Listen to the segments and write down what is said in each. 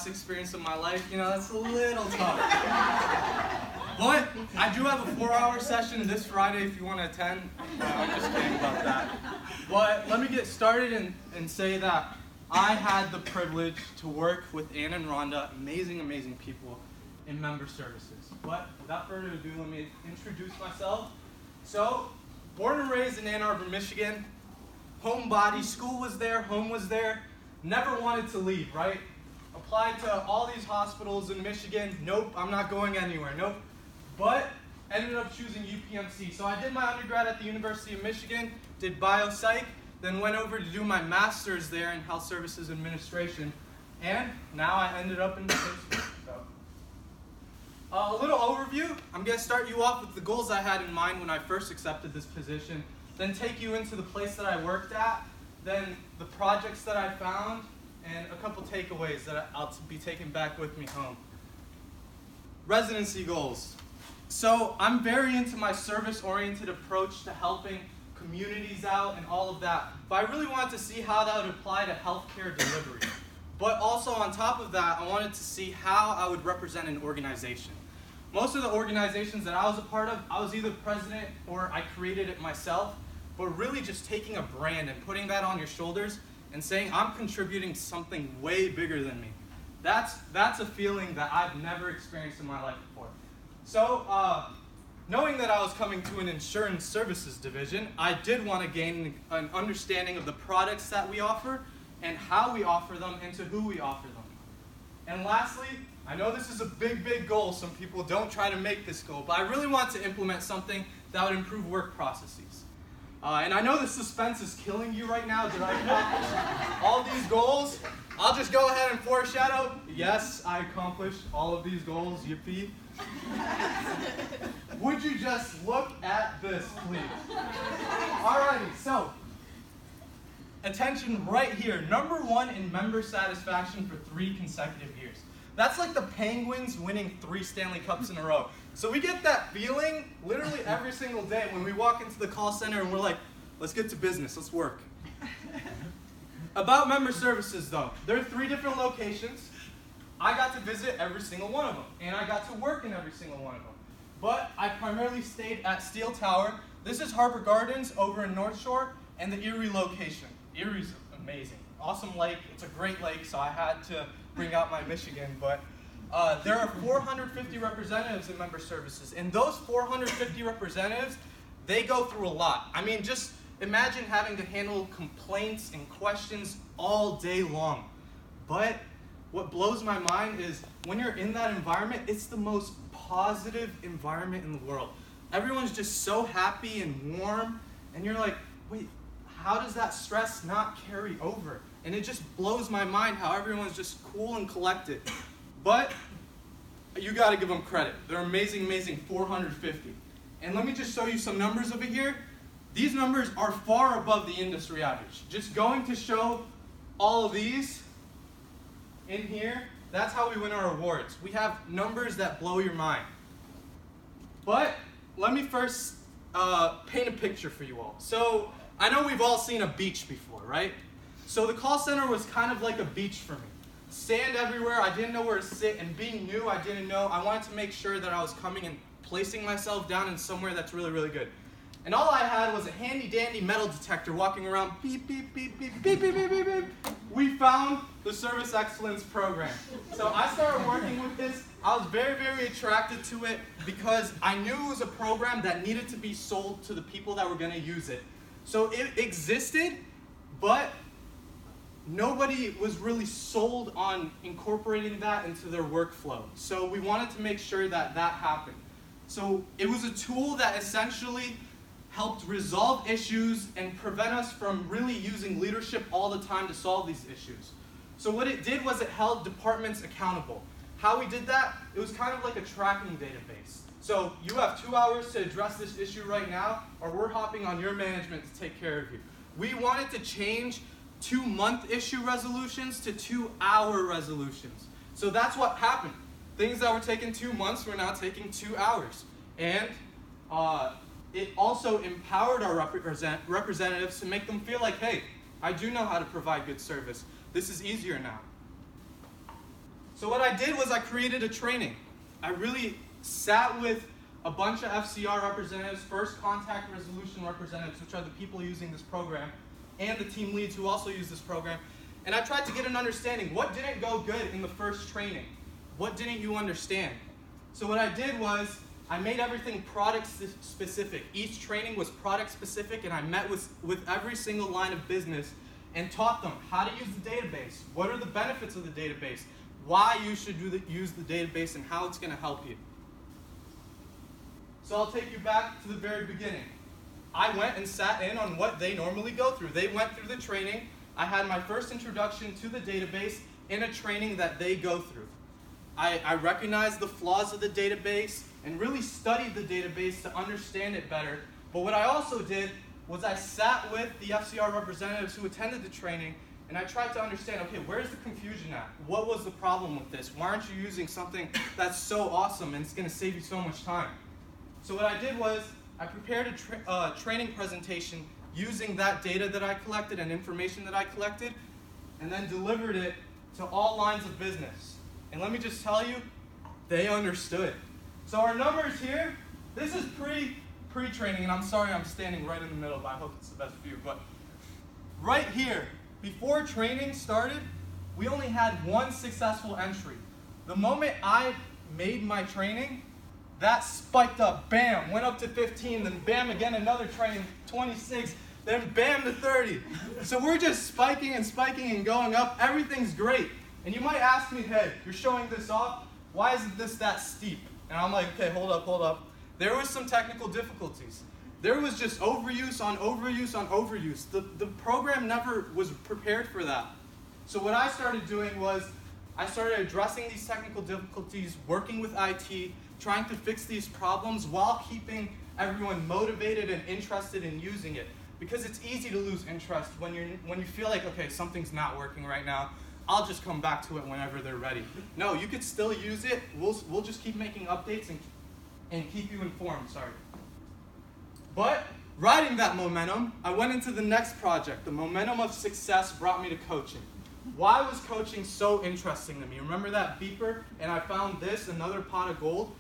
best experience of my life, you know, that's a little tough. But I do have a 4-hour session this Friday if you want to attend. I'm just kidding about that. But let me get started and say that I had the privilege to work with Ann and Rhonda, amazing, amazing people in member services. But without further ado, let me introduce myself. So, born and raised in Ann Arbor, Michigan. Homebody, school was there, home was there. Never wanted to leave, right? Applied to all these hospitals in Michigan. Nope, I'm not going anywhere. Nope. But ended up choosing UPMC. So I did my undergrad at the University of Michigan, did biopsych, then went over to do my master's there in health services administration, and now I ended up in the case. A little overview. I'm going to start you off with the goals I had in mind when I first accepted this position, then take you into the place that I worked at, then the projects that I found, and a couple takeaways that I'll be taking back with me home. Residency goals. So I'm very into my service-oriented approach to helping communities out and all of that, but I really wanted to see how that would apply to healthcare delivery. But also on top of that, I wanted to see how I would represent an organization. Most of the organizations that I was a part of, I was either president or I created it myself, but really just taking a brand and putting that on your shoulders and saying, I'm contributing something way bigger than me. That's a feeling that I've never experienced in my life before. So, knowing that I was coming to an insurance services division, I did want to gain an understanding of the products that we offer and how we offer them and to who we offer them. And lastly, I know this is a big, big goal. Some people don't try to make this goal, but I really want to implement something that would improve work processes. And I know the suspense is killing you right now. Did I accomplish all these goals? I'll just go ahead and foreshadow. Yes, I accomplished all of these goals. Yippee. Would you just look at this, please? Alrighty, so attention right here. Number 1 in member satisfaction for 3 consecutive years. That's like the Penguins winning 3 Stanley Cups in a row. So we get that feeling literally every single day when we walk into the call center and we're like, let's get to business, let's work. About member services though, there are 3 different locations. I got to visit every single one of them, and I got to work in every single one of them. But I primarily stayed at Steel Tower. This is Harbor Gardens over in North Shore, and the Erie location. Erie's amazing. Awesome lake. It's a great lake, so I had to bring out my Michigan. But there are 450 representatives in member services, and those 450 representatives, they go through a lot. I mean, just imagine having to handle complaints and questions all day long. But what blows my mind is when you're in that environment, it's the most positive environment in the world. Everyone's just so happy and warm, and you're like, wait, how does that stress not carry over? And it just blows my mind how everyone's just cool and collected. But you got to give them credit. They're amazing, amazing, 450. And let me just show you some numbers over here. These numbers are far above the industry average. Just going to show all of these in here, that's how we win our awards. We have numbers that blow your mind. But let me first paint a picture for you all. So I know we've all seen a beach before, right? So the call center was kind of like a beach for me. Sand everywhere, I didn't know where to sit, and being new, I didn't know. I wanted to make sure that I was coming and placing myself down in somewhere that's really, really good. And all I had was a handy-dandy metal detector walking around, beep, beep, beep, beep, beep, beep, beep, beep, beep. We found the Service Excellence Program. So I started working with this. I was very, very attracted to it because I knew it was a program that needed to be sold to the people that were going to use it. So it existed, but nobody was really sold on incorporating that into their workflow. So we wanted to make sure that that happened. So it was a tool that essentially helped resolve issues and prevent us from really using leadership all the time to solve these issues. So what it did was it held departments accountable. How we did that, it was kind of like a tracking database. So you have 2 hours to address this issue right now, or we're hopping on your management to take care of you. We wanted to change 2-month issue resolutions to 2-hour resolutions. So that's what happened. Things that were taking 2 months were now taking 2 hours. And it also empowered our representatives to make them feel like, hey, I do know how to provide good service. This is easier now. So what I did was I created a training. I really sat with a bunch of FCR representatives, first contact resolution representatives, which are the people using this program, and the team leads who also use this program. And I tried to get an understanding. What didn't go good in the first training? What didn't you understand? So what I did was I made everything product specific. Each training was product specific, and I met with every single line of business and taught them how to use the database, what are the benefits of the database, why you should use the database, and how it's going to help you. So I'll take you back to the very beginning. I went and sat in on what they normally go through. They went through the training. I had my first introduction to the database in a training that they go through. I recognized the flaws of the database and really studied the database to understand it better. But what I also did was I sat with the FCR representatives who attended the training, and I tried to understand, okay, where's the confusion at? What was the problem with this? Why aren't you using something that's so awesome and it's going to save you so much time? So what I did was I prepared a training presentation using that data that I collected and information that I collected, and then delivered it to all lines of business. And let me just tell you, they understood. So our numbers here, this is pre-training, and I'm sorry I'm standing right in the middle, but I hope it's the best view. But right here, before training started, we only had one successful entry. The moment I made my training, that spiked up, bam, went up to 15, then bam, again, another training, 26, then bam to 30. So we're just spiking and going up. Everything's great. And you might ask me, hey, you're showing this off. Why isn't this that steep? And I'm like, okay, hold up. There was some technical difficulties. There was just overuse on overuse. The program never was prepared for that. So what I started doing was I started addressing these technical difficulties, working with IT, trying to fix these problems while keeping everyone motivated and interested in using it. Because it's easy to lose interest when you feel like, okay, something's not working right now. I'll just come back to it whenever they're ready. No, you could still use it. We'll just keep making updates and keep you informed, sorry. But riding that momentum, I went into the next project. The momentum of success brought me to coaching. Why was coaching so interesting to me? Remember that beeper? And I found this, another pot of gold.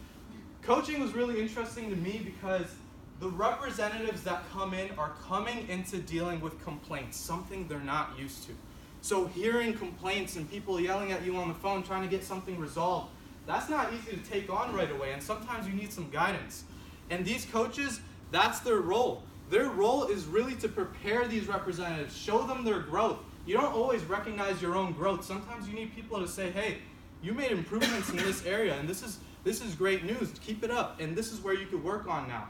Coaching was really interesting to me because the representatives that come in are coming into dealing with complaints, something they're not used to. So hearing complaints and people yelling at you on the phone trying to get something resolved, that's not easy to take on right away, and sometimes you need some guidance. And these coaches, that's their role. Their role is really to prepare these representatives, show them their growth. You don't always recognize your own growth. Sometimes you need people to say, hey, you made improvements in this area, and this is great news. Keep it up, and this is where you could work on now.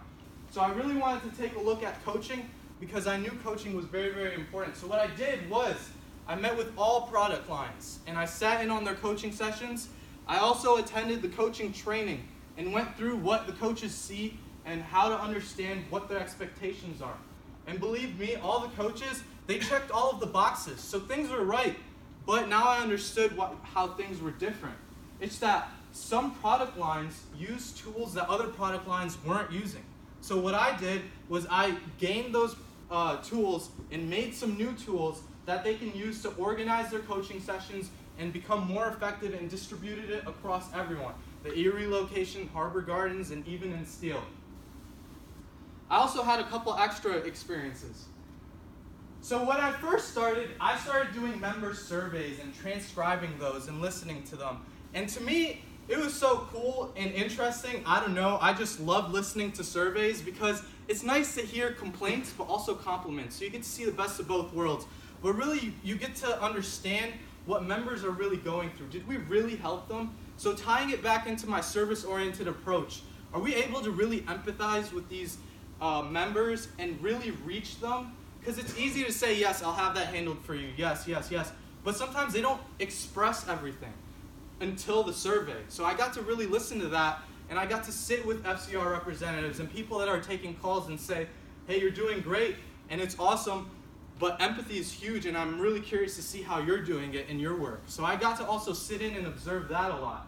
So I really wanted to take a look at coaching because I knew coaching was very, very important. So what I did was I met with all product lines, and I sat in on their coaching sessions. I also attended the coaching training and went through what the coaches see and how to understand what their expectations are. And believe me, all the coaches, they checked all of the boxes. So things were right, but now I understood how things were different. It's that some product lines use tools that other product lines weren't using. So what I did was I gained those tools and made some new tools that they can use to organize their coaching sessions and become more effective, and distributed it across everyone. The Erie location, Harbor Gardens, and even in Steele. I also had a couple extra experiences. So when I first started, I started doing member surveys and transcribing those and listening to them. And to me, it was so cool and interesting. I don't know, I just love listening to surveys because it's nice to hear complaints but also compliments. So you get to see the best of both worlds. But really, you get to understand what members are really going through. Did we really help them? So tying it back into my service-oriented approach, are we able to really empathize with these members and really reach them? Because it's easy to say, yes, I'll have that handled for you, yes. But sometimes they don't express everything until the survey. So I got to really listen to that, and I got to sit with FCR representatives and people that are taking calls and say, hey, you're doing great, and it's awesome, but empathy is huge, and I'm really curious to see how you're doing it in your work. So I got to also sit in and observe that a lot.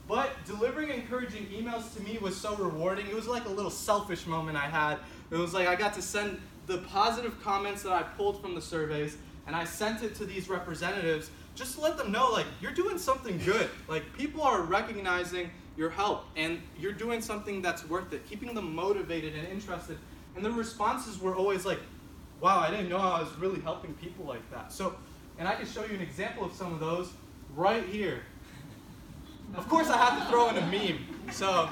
But delivering encouraging emails to me was so rewarding. It was like a little selfish moment I had. It was like I got to send the positive comments that I pulled from the surveys, and I sent it to these representatives just to let them know, like, you're doing something good. Like, people are recognizing your help, and you're doing something that's worth it, keeping them motivated and interested. And the responses were always like, wow, I didn't know I was really helping people like that. So, and I can show you an example of some of those right here. Of course, I had to throw in a meme, so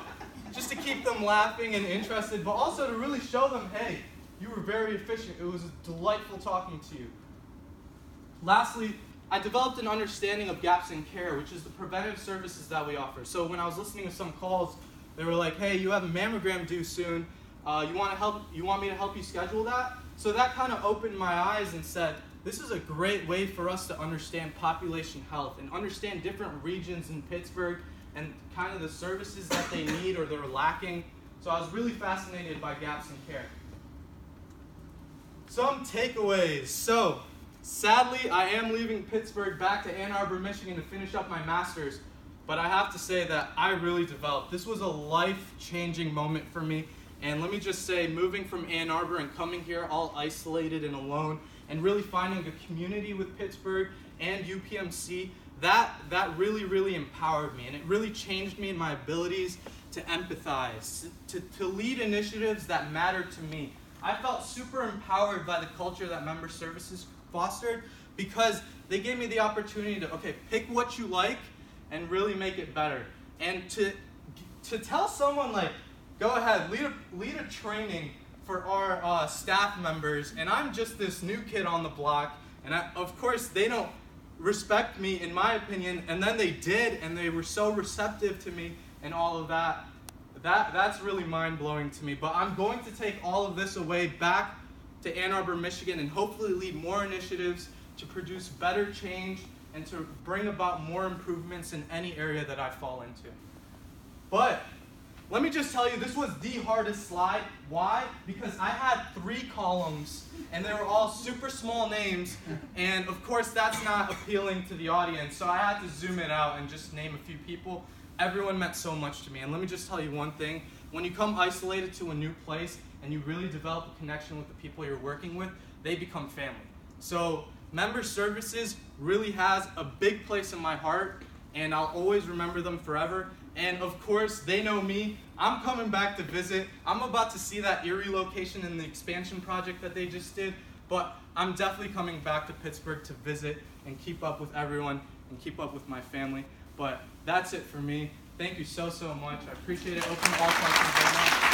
just to keep them laughing and interested, but also to really show them, hey, you were very efficient. It was delightful talking to you. Lastly, I developed an understanding of gaps in care, which is the preventive services that we offer. So when I was listening to some calls, they were like, hey, you have a mammogram due soon. You want me to help you schedule that? So that kind of opened my eyes and said, this is a great way for us to understand population health and understand different regions in Pittsburgh and kind of the services that they need or they're lacking. So I was really fascinated by gaps in care. Some takeaways. So, sadly, I am leaving Pittsburgh back to Ann Arbor, Michigan to finish up my master's, but I have to say that I really developed. This was a life-changing moment for me, and let me just say, moving from Ann Arbor and coming here all isolated and alone, and really finding a community with Pittsburgh and UPMC, that really, really empowered me, and it really changed me in my abilities to empathize, to lead initiatives that mattered to me. I felt super empowered by the culture that Member Services fostered because they gave me the opportunity to, okay, pick what you like and really make it better. And to tell someone, like, go ahead, lead a training for our staff members, and I'm just this new kid on the block, and of course they don't respect me, in my opinion, and then they did, and they were so receptive to me and all of that. That's really mind-blowing to me. But I'm going to take all of this away back to Ann Arbor, Michigan, and hopefully lead more initiatives to produce better change and to bring about more improvements in any area that I fall into. But let me just tell you, this was the hardest slide. Why? Because I had 3 columns, and they were all super small names, and of course that's not appealing to the audience, so I had to zoom it out and just name a few people. Everyone meant so much to me, and let me just tell you one thing. When you come isolated to a new place and you really develop a connection with the people you're working with, they become family. So Member Services really has a big place in my heart, and I'll always remember them forever. And of course, they know me. I'm coming back to visit. I'm about to see that Erie location in the expansion project that they just did, but I'm definitely coming back to Pittsburgh to visit and keep up with everyone and keep up with my family. But that's it for me. Thank you so much. I appreciate it. Open all questions right now.